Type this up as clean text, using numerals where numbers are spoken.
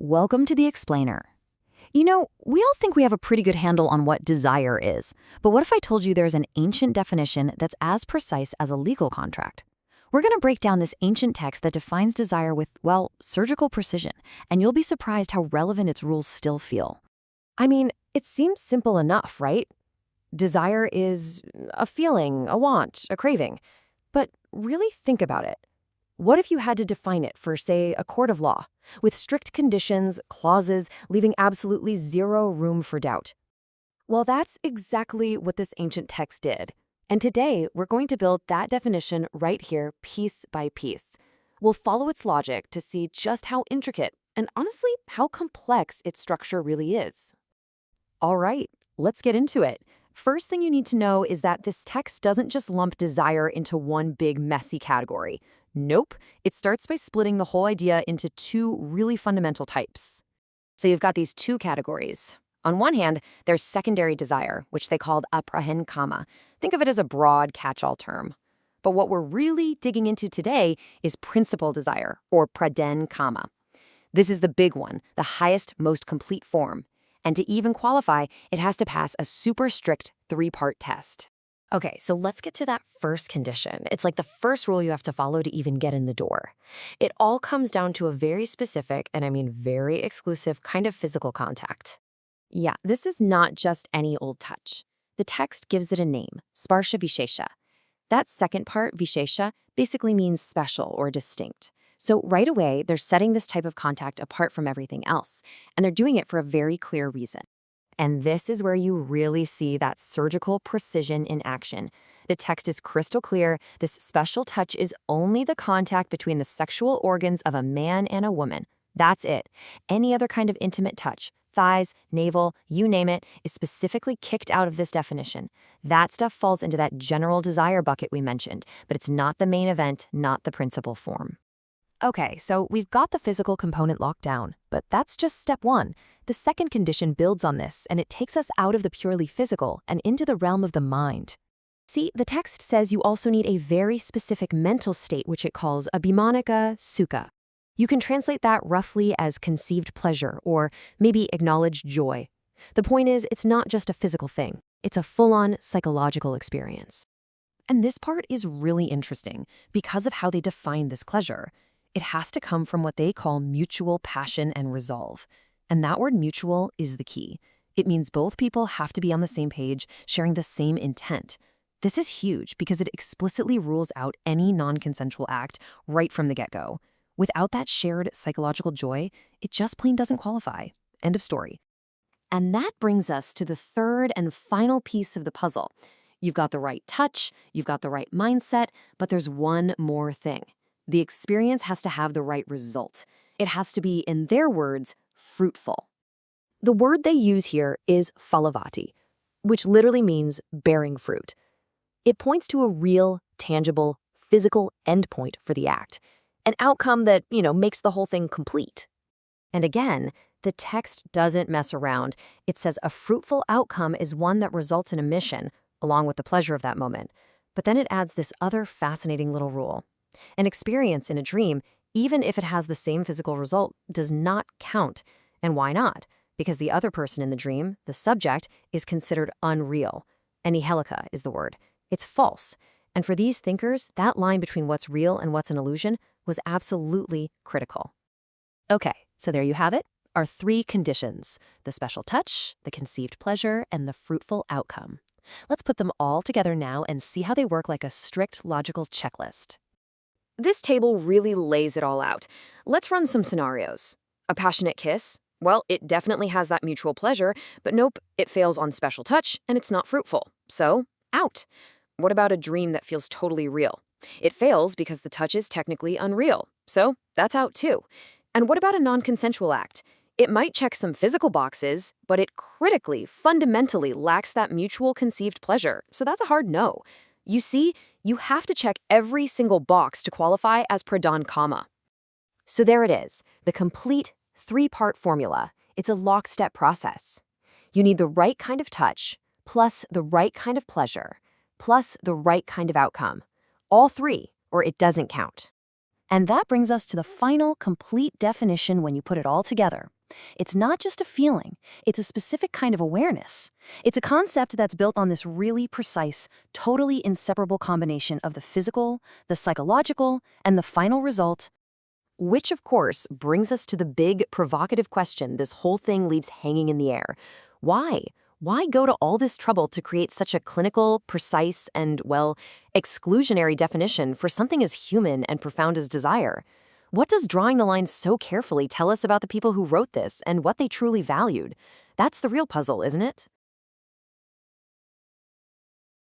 Welcome to the Explainer. We all think we have a pretty good handle on what desire is, but what if I told you there's an ancient definition that's as precise as a legal contract? We're going to break down this ancient text that defines desire with, well, surgical precision, and you'll be surprised how relevant its rules still feel. I mean, it seems simple enough, right? Desire is a feeling, a want, a craving. But really think about it. What if you had to define it for, say, a court of law, with strict conditions, clauses, leaving absolutely zero room for doubt? Well, that's exactly what this ancient text did. And today, we're going to build that definition right here, piece by piece. We'll follow its logic to see just how intricate and honestly, how complex its structure really is. All right, let's get into it. First thing you need to know is that this text doesn't just lump desire into one big messy category. Nope, it starts by splitting the whole idea into two really fundamental types. So you've got these two categories. On one hand, there's secondary desire, which they called aprahen kama. Think of it as a broad catch-all term. But what we're really digging into today is principal desire, or praden kama. This is the big one, the highest, most complete form. And to even qualify, it has to pass a super strict three-part test. Okay, so let's get to that first condition. It's like the first rule you have to follow to even get in the door. It all comes down to a very specific, and I mean very exclusive, kind of physical contact. Yeah, this is not just any old touch. The text gives it a name, sparsha vishesha. That second part, vishesha, basically means special or distinct. So right away, they're setting this type of contact apart from everything else, and they're doing it for a very clear reason. And this is where you really see that surgical precision in action. The text is crystal clear. This special touch is only the contact between the sexual organs of a man and a woman. That's it. Any other kind of intimate touch, thighs, navel, you name it, is specifically kicked out of this definition. That stuff falls into that general desire bucket we mentioned, but it's not the main event, not the principal form. Okay, so we've got the physical component locked down, but that's just step one. The second condition builds on this, and it takes us out of the purely physical and into the realm of the mind. See, the text says you also need a very specific mental state, which it calls abhimanika sukha. You can translate that roughly as conceived pleasure, or maybe acknowledged joy. The point is, it's not just a physical thing. It's a full-on psychological experience. And this part is really interesting because of how they define this pleasure. It has to come from what they call mutual passion and resolve. And that word mutual is the key. It means both people have to be on the same page, sharing the same intent. This is huge because it explicitly rules out any non-consensual act right from the get-go. Without that shared psychological joy, it just plain doesn't qualify. End of story. And that brings us to the third and final piece of the puzzle. You've got the right touch, you've got the right mindset, but there's one more thing. The experience has to have the right result. It has to be, in their words, fruitful. The word they use here is phalavati, which literally means bearing fruit. It points to a real, tangible, physical endpoint for the act, an outcome that, makes the whole thing complete. And again, the text doesn't mess around. It says a fruitful outcome is one that results in a mission, along with the pleasure of that moment. But then it adds this other fascinating little rule. An experience in a dream, even if it has the same physical result, does not count. And why not? Because the other person in the dream, the subject, is considered unreal. Anihelika is the word. It's false. And for these thinkers, that line between what's real and what's an illusion was absolutely critical. Okay, so there you have it, our three conditions: the special touch, the conceived pleasure, and the fruitful outcome. Let's put them all together now and see how they work like a strict logical checklist. This table really lays it all out. Let's run some scenarios. A passionate kiss? Well, it definitely has that mutual pleasure, but nope, it fails on special touch and it's not fruitful. So, out. What about a dream that feels totally real? It fails because the touch is technically unreal. So, that's out too. And what about a non-consensual act? It might check some physical boxes, but it critically, fundamentally lacks that mutual conceived pleasure. So that's a hard no. You see, you have to check every single box to qualify as pradan kama. So there it is, the complete three-part formula. It's a lockstep process. You need the right kind of touch, plus the right kind of pleasure, plus the right kind of outcome. All three, or it doesn't count. And that brings us to the final complete definition when you put it all together. It's not just a feeling, it's a specific kind of awareness. It's a concept that's built on this really precise, totally inseparable combination of the physical, the psychological, and the final result. Which, of course, brings us to the big, provocative question this whole thing leaves hanging in the air. Why? Why go to all this trouble to create such a clinical, precise, and, well, exclusionary definition for something as human and profound as desire? What does drawing the line so carefully tell us about the people who wrote this and what they truly valued? That's the real puzzle, isn't it?